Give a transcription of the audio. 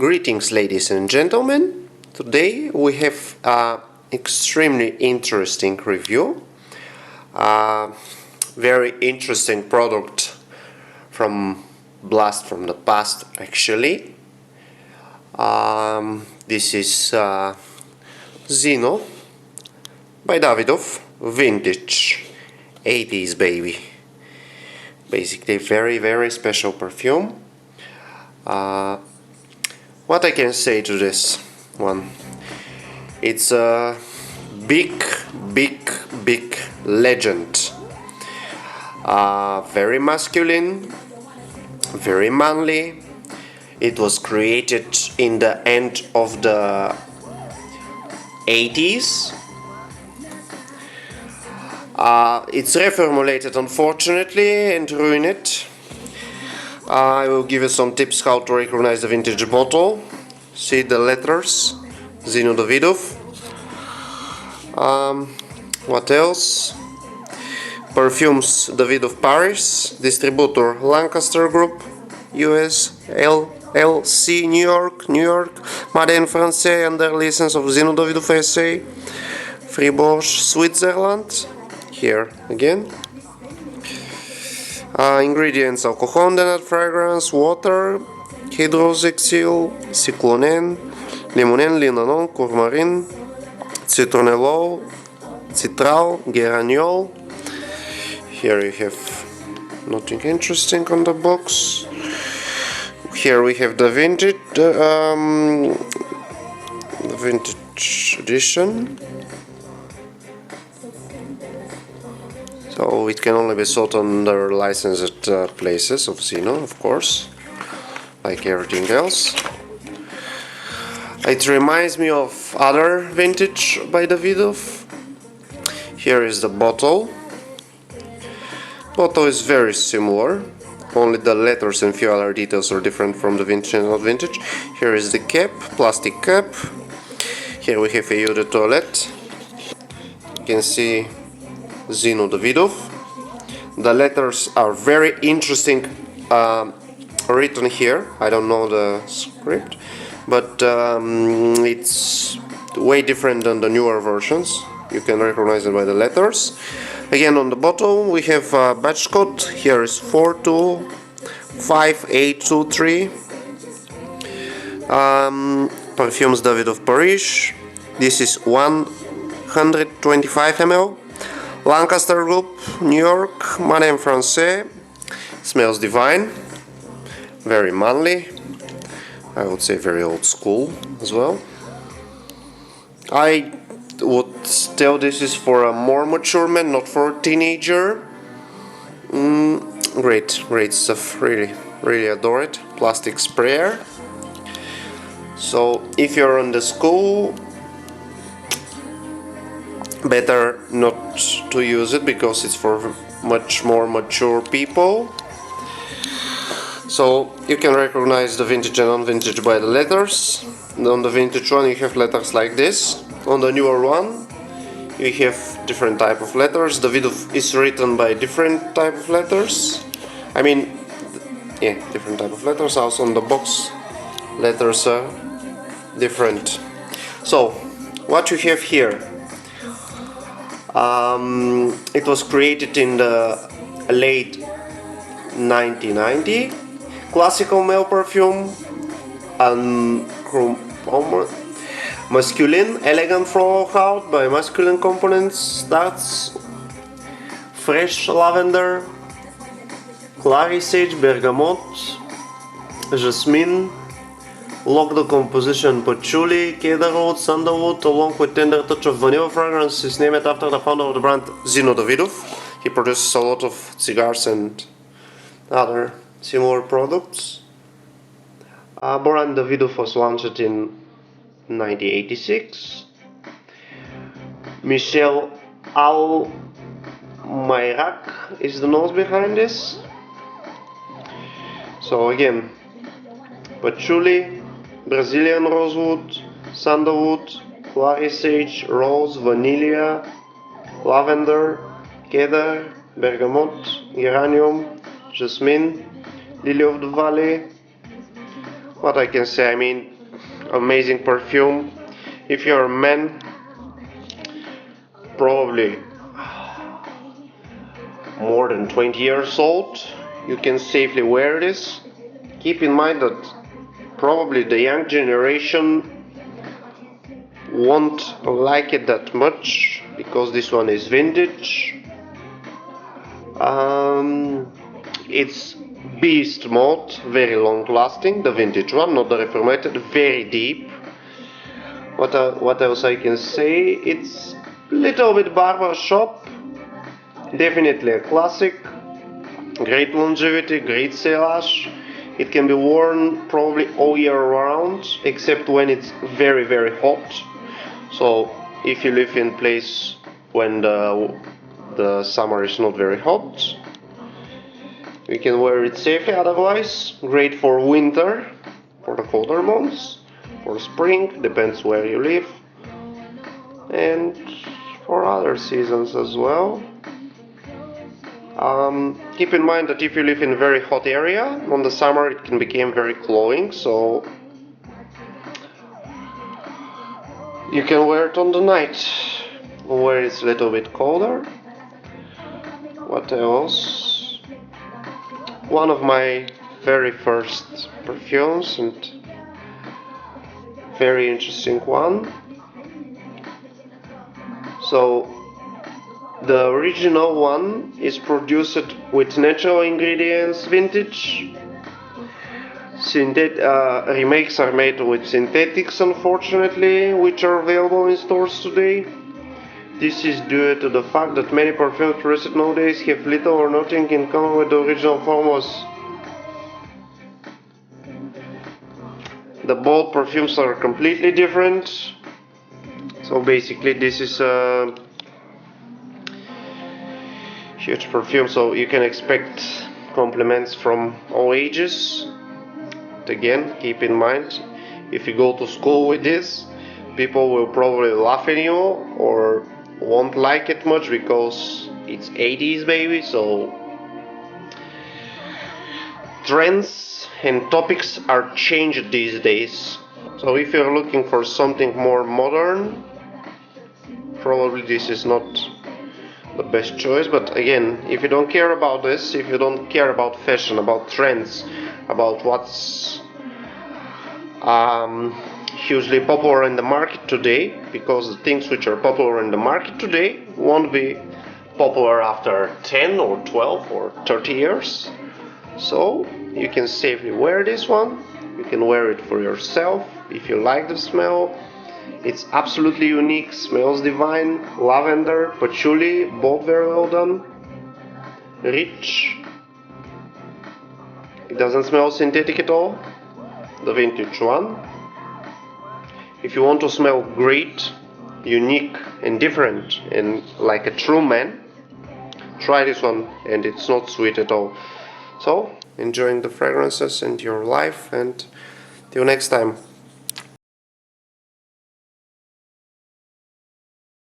Greetings, ladies and gentlemen. Today we have an extremely interesting review. Very interesting product from blast from the past, actually. This is Zino by Davidoff Vintage 80s, baby. Basically very special perfume. What I can say to this one, it's a big legend. Very masculine, very manly. It was created in the end of the 80s. It's reformulated, unfortunately, and ruined it. I will give you some tips how to recognize the vintage bottle. See the letters, Zino Davidoff. What else? Perfumes Davidoff Paris, distributor Lancaster Group, US, LLC, New York, Made in France under license of Zino Davidoff SA, Fribourg, Switzerland. Here again. Ingredients: alcohol, denat fragrance, water, hydroxyl, cyclonen, limonen, linanon, courmarin, citronellol, citral, geraniol. Here you have nothing interesting on the box. Here we have the vintage edition. So it can only be sold under licensed places of Zino, of course, like everything else. It reminds me of other vintage by Davidoff. Here is the bottle. Bottle is very similar, only the letters and few other details are different from the vintage and not vintage. Here is the cap, plastic cap. Here we have a eau de toilette. You can see Zino Davidoff. The letters are very interesting written here. I don't know the script, but it's way different than the newer versions. You can recognize it by the letters. Again, on the bottle we have a batch code. Here is 425823. Perfumes Davidoff Paris. This is 125 ml. Lancaster Group, New York, Made in France. Smells divine, very manly. I would say very old school as well. I would tell this is for a more mature man, not for a teenager. Great stuff. Really adore it. Plastic sprayer. So if you're on the school, better not to use it because it's for much more mature people. So you can recognize the vintage and non-vintage by the letters. On the vintage one you have letters like this. On the newer one you have different type of letters. Davidoff is written by different type of letters. I mean, yeah, different type of letters. Also on the box letters are different. So what you have here, it was created in the late 1990. Classical male perfume, masculine, elegant floral out by masculine components. Starts fresh lavender, clary sage, bergamot, jasmine. Lock the composition: patchouli, cedarwood, sandalwood, along with tender touch of vanilla fragrance. Is named after the founder of the brand, Zino Davidoff. He produces a lot of cigars and other similar products. Brand Davidoff was launched in 1986. Michel Almayrak is the nose behind this. So again, patchouli, Brazilian rosewood, sandalwood, clary sage, rose, vanilla, lavender, cedar, bergamot, geranium, jasmine, lily of the valley, what I can say, I mean, amazing perfume. If you're a man, probably more than 20 years old, you can safely wear this. Keep in mind that probably the young generation won't like it that much because this one is vintage. It's beast mode, very long lasting, the vintage one, not the reformatted, very deep. What else I can say? It's a little bit barber shop, definitely a classic, great longevity, great sillage. It can be worn probably all year round, except when it's very very hot. So if you live in place when the summer is not very hot, you can wear it safely. Otherwise, great for winter, for the colder months, for spring, depends where you live, and for other seasons as well. Keep in mind that if you live in a very hot area, on the summer it can become very cloying, so you can wear it on the night where it's a little bit colder. What else? One of my very first perfumes and very interesting one. So the original one is produced with natural ingredients, vintage. Remakes are made with synthetics, unfortunately, which are available in stores today. This is due to the fact that many perfumes produced nowadays have little or nothing in common with the original formulas. The bold perfumes are completely different. So basically this is a huge perfume, so you can expect compliments from all ages. Again, keep in mind, if you go to school with this, people will probably laugh at you or won't like it much because it's 80s baby, so trends and topics are changed these days. So if you're looking for something more modern, probably this is not the best choice. But again, if you don't care about this, if you don't care about fashion, about trends, about what's hugely popular in the market today, because the things which are popular in the market today won't be popular after 10 or 12 or 30 years. So you can safely wear this one. You can wear it for yourself if you like the smell. It's absolutely unique, smells divine, lavender, patchouli, both very well done, rich. It doesn't smell synthetic at all, the vintage one. If you want to smell great, unique and different and like a true man, try this one, and it's not sweet at all. So, enjoying the fragrances and your life, and till next time.